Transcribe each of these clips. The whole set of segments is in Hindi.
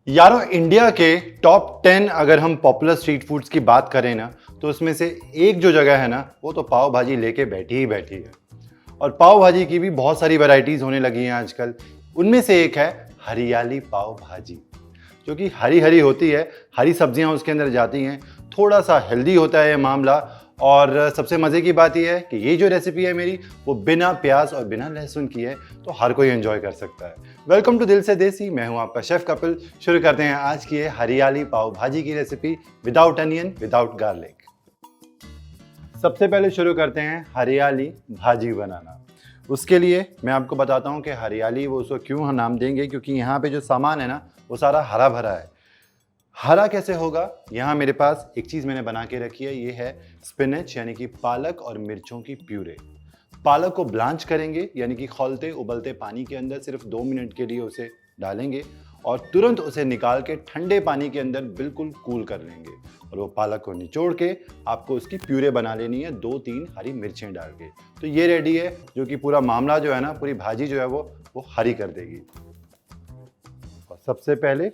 यारों, इंडिया के टॉप 10 अगर हम पॉपुलर स्ट्रीट फूड्स की बात करें ना, तो उसमें से एक जो जगह है ना, वो तो पाव भाजी लेके बैठी ही बैठी है। और पाव भाजी की भी बहुत सारी वैरायटीज होने लगी हैं आजकल। उनमें से एक है हरियाली पाव भाजी, जो कि हरी हरी होती है, हरी सब्जियां उसके अंदर जाती हैं। थोड़ा सा हेल्दी होता है ये मामला। और सबसे मज़े की बात यह है कि ये जो रेसिपी है मेरी, वो बिना प्याज और बिना लहसुन की है, तो हर कोई एंजॉय कर सकता है। वेलकम टू दिल से देसी, मैं हूं आपका शेफ कपिल। शुरू करते हैं आज की ये हरियाली पाव भाजी की recipe without onion, without garlic. सबसे पहले शुरू करते हैं हरियाली भाजी बनाना। उसके लिए मैं आपको बताता हूं कि हरियाली वो उसको क्यों नाम देंगे, क्योंकि यहाँ पे जो सामान है ना, वो सारा हरा भरा है। हरा कैसे होगा? यहाँ मेरे पास एक चीज़ मैंने बना के रखी है, ये है स्पिनच यानी कि पालक और मिर्चों की प्यूरे। पालक को ब्लांच करेंगे, यानी कि खौलते उबलते पानी के अंदर सिर्फ 2 मिनट के लिए उसे डालेंगे और तुरंत उसे निकाल के ठंडे पानी के अंदर बिल्कुल कूल कर लेंगे। और वो पालक को निचोड़ के आपको उसकी प्यूरे बना लेनी है 2-3 हरी मिर्चें डाल के। तो ये रेडी है, जो कि पूरा मामला जो है ना, पूरी भाजी जो है वो हरी कर देगी। और सबसे पहले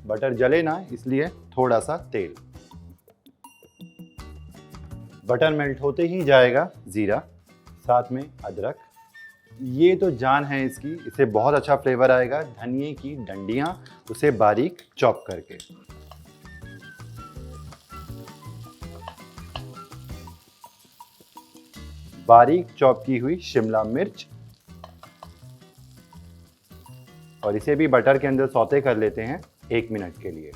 बटर जले ना, इसलिए थोड़ा सा तेल। बटर मेल्ट होते ही जाएगा जीरा, साथ में अदरक। ये तो जान है इसकी, इससे बहुत अच्छा फ्लेवर आएगा। धनिए की डंडियां, उसे बारीक चॉप करके। बारीक चॉप की हुई शिमला मिर्च, और इसे भी बटर के अंदर सौते कर लेते हैं 1 मिनट के लिए।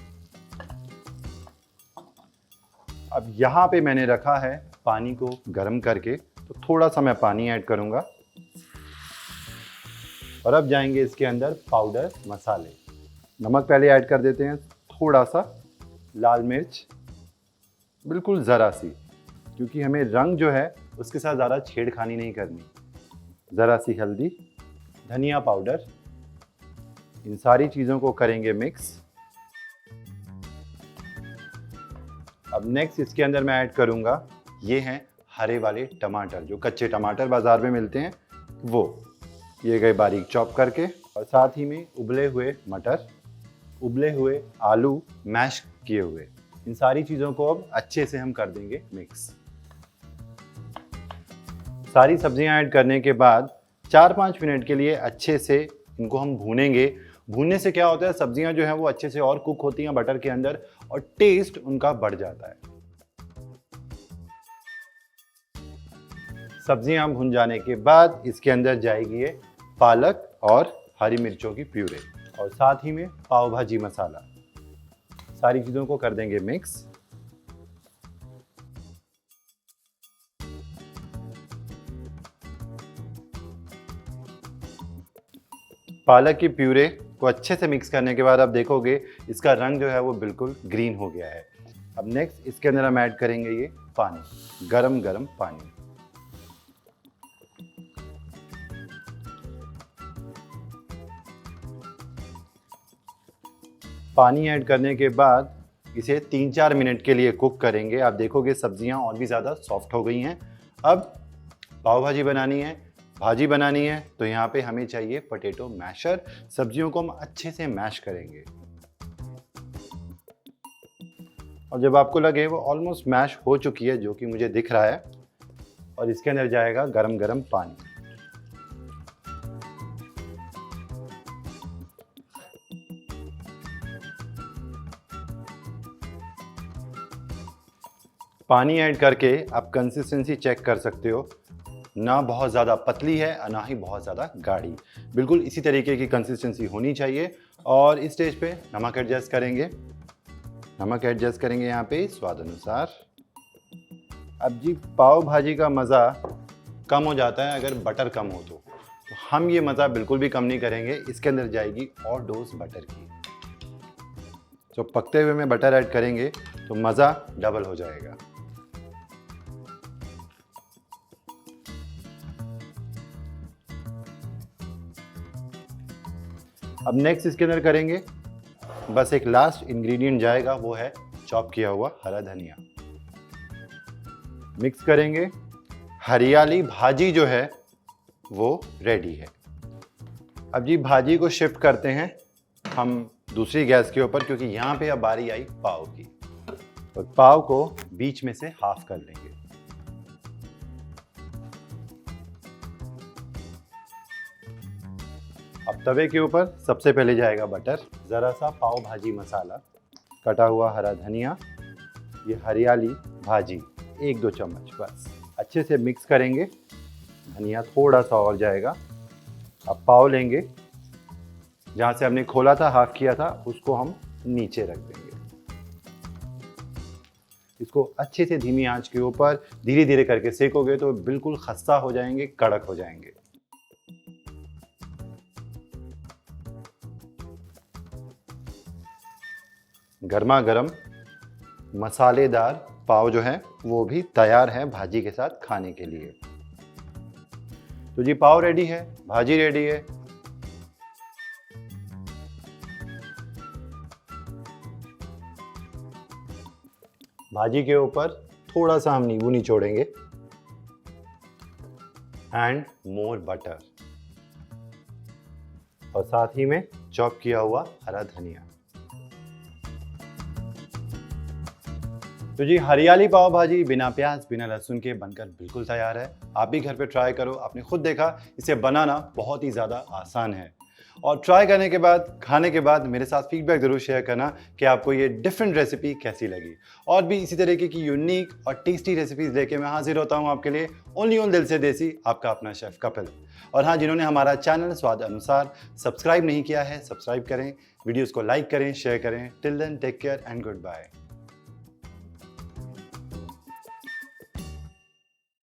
अब यहाँ पे मैंने रखा है पानी को गर्म करके, तो थोड़ा सा मैं पानी ऐड करूँगा। और अब जाएंगे इसके अंदर पाउडर मसाले। नमक पहले ऐड कर देते हैं, थोड़ा सा लाल मिर्च, बिल्कुल ज़रा सी, क्योंकि हमें रंग जो है उसके साथ ज़्यादा छेड़खानी नहीं करनी। ज़रा सी हल्दी, धनिया पाउडर। इन सारी चीज़ों को करेंगे मिक्स। अब नेक्स्ट इसके अंदर मैं ऐड करूंगा, ये हैं हरे वाले टमाटर, जो कच्चे टमाटर बाजार में मिलते हैं वो। ये गए बारीक चॉप करके। और साथ ही में उबले हुए मटर, उबले हुए आलू मैश किए हुए। इन सारी चीज़ों को अब अच्छे से हम कर देंगे मिक्स। सारी सब्जियां ऐड करने के बाद 4-5 मिनट के लिए अच्छे से इनको हम भूनेंगे। भूनने से क्या होता है, सब्जियां जो हैं वो अच्छे से और कुक होती हैं बटर के अंदर, और टेस्ट उनका बढ़ जाता है। सब्जियां भुन जाने के बाद इसके अंदर जाएगी ये पालक और हरी मिर्चों की प्यूरे, और साथ ही में पाव भाजी मसाला। सारी चीज़ों को कर देंगे मिक्स। पालक की प्यूरे को अच्छे से मिक्स करने के बाद आप देखोगे इसका रंग जो है वो बिल्कुल ग्रीन हो गया है। अब नेक्स्ट इसके अंदर हम ऐड करेंगे ये पानी, गरम गरम पानी। पानी ऐड करने के बाद इसे 3-4 मिनट के लिए कुक करेंगे। आप देखोगे सब्जियां और भी ज़्यादा सॉफ्ट हो गई हैं। अब पाव भाजी बनानी है, भाजी बनानी है, तो यहाँ पे हमें चाहिए पोटैटो मैशर। सब्जियों को हम अच्छे से मैश करेंगे। और जब आपको लगे वो ऑलमोस्ट मैश हो चुकी है, जो कि मुझे दिख रहा है, और इसके अंदर जाएगा गरम गरम पानी। पानी ऐड करके आप कंसिस्टेंसी चेक कर सकते हो, ना बहुत ज़्यादा पतली है और ना ही बहुत ज़्यादा गाढ़ी। बिल्कुल इसी तरीके की कंसिस्टेंसी होनी चाहिए। और इस स्टेज पे नमक एडजस्ट करेंगे। नमक एडजस्ट करेंगे यहाँ पे स्वाद अनुसार। अब जी, पाव भाजी का मज़ा कम हो जाता है अगर बटर कम हो तो हम ये मज़ा बिल्कुल भी कम नहीं करेंगे। इसके अंदर जाएगी और डोज बटर की। जो पकते हुए में बटर ऐड करेंगे तो मज़ा डबल हो जाएगा। अब नेक्स्ट इसके अंदर करेंगे, बस एक लास्ट इंग्रेडिएंट जाएगा, वो है चॉप किया हुआ हरा धनिया। मिक्स करेंगे। हरियाली भाजी जो है वो रेडी है। अब जी भाजी को शिफ्ट करते हैं हम दूसरी गैस के ऊपर, क्योंकि यहाँ पे अब बारी आई पाव की। और पाव को बीच में से हाफ कर लेंगे। अब तवे के ऊपर सबसे पहले जाएगा बटर, ज़रा सा पाव भाजी मसाला, कटा हुआ हरा धनिया, ये हरियाली भाजी 1-2 चम्मच बस। अच्छे से मिक्स करेंगे। धनिया थोड़ा सा और जाएगा। अब पाव लेंगे, जहाँ से हमने खोला था, हाफ किया था, उसको हम नीचे रख देंगे। इसको अच्छे से धीमी आंच के ऊपर धीरे धीरे करके सेकोगे तो बिल्कुल खस्ता हो जाएंगे, कड़क हो जाएंगे। गर्मा गर्म मसालेदार पाव जो है वो भी तैयार है भाजी के साथ खाने के लिए। तो जी पाव रेडी है, भाजी रेडी है। भाजी के ऊपर थोड़ा सा हम नींबू निचोड़ेंगे एंड मोर बटर, और साथ ही में चॉप किया हुआ हरा धनिया। तो जी हरियाली पाव भाजी बिना प्याज बिना लहसुन के बनकर बिल्कुल तैयार है। आप भी घर पे ट्राई करो। आपने खुद देखा इसे बनाना बहुत ही ज़्यादा आसान है। और ट्राई करने के बाद, खाने के बाद मेरे साथ फीडबैक ज़रूर शेयर करना कि आपको ये डिफरेंट रेसिपी कैसी लगी। और भी इसी तरीके की यूनिक और टेस्टी रेसिपीज़ लेके मैं हाजिर होता हूँ आपके लिए, ओनली ऑन दिल से देसी, आपका अपना शेफ़ कपिल। और हाँ, जिन्होंने हमारा चैनल स्वाद अनुसार सब्सक्राइब नहीं किया है, सब्सक्राइब करें, वीडियोज़ को लाइक करें, शेयर करें। Till then take care and good bye.